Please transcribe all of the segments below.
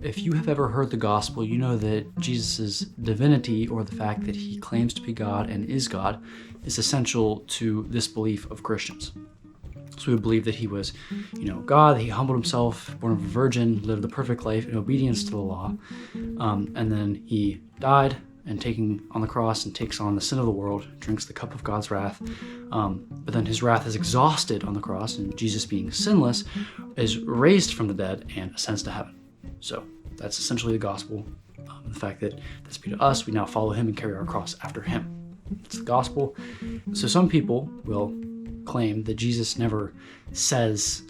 If you have ever heard the gospel, you know that Jesus' divinity, or the fact that he claims to be God and is God, is essential to this belief of Christians. So we believe that he was, God, that he humbled himself, born of a virgin, lived the perfect life in obedience to the law, and then he died and taking on the cross and takes on the sin of the world, drinks the cup of God's wrath. But then his wrath is exhausted on the cross, and Jesus, being sinless, is raised from the dead and ascends to heaven. So that's essentially the gospel. The fact that this be to us, we now follow him and carry our cross after him. It's the gospel. So some people will claim that Jesus never says,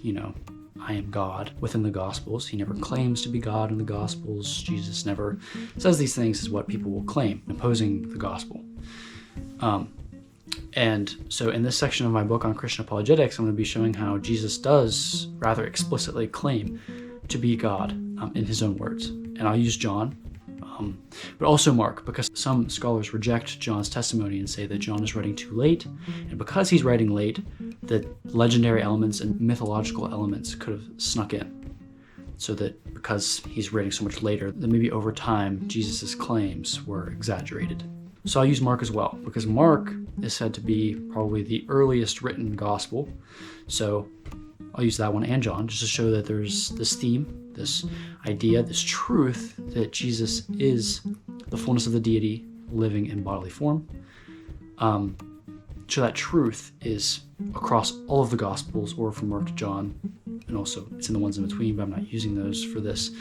I am God within the Gospels. He never claims to be God in the Gospels. Jesus never says these things, is what people will claim, opposing the gospel. And so in this section of my book on Christian apologetics, I'm going to be showing how Jesus does rather explicitly claim to be God in his own words. And I'll use John, but also Mark, because some scholars reject John's testimony and say that John is writing too late. And because he's writing late, that legendary elements and mythological elements could have snuck in. So that because he's writing so much later, that maybe over time, Jesus' claims were exaggerated. So I'll use Mark as well, because Mark is said to be probably the earliest written gospel. So I'll use that one and John, just to show that there's this theme, this idea, this truth that Jesus is the fullness of the deity living in bodily form. So that truth is across all of the Gospels, or from Mark to John, and also it's in the ones in between, but I'm not using those for this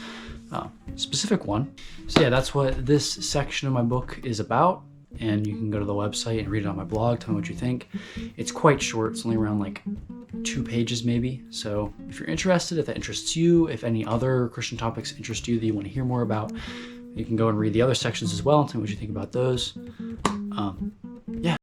specific one. So yeah, that's what this section of my book is about, and you can go to the website and read it on my blog, tell me what you think. It's quite short, it's only around like 2 pages maybe, so if you're interested, if that interests you, if any other Christian topics interest you that you want to hear more about, you can go and read the other sections as well and tell me what you think about those. Yeah.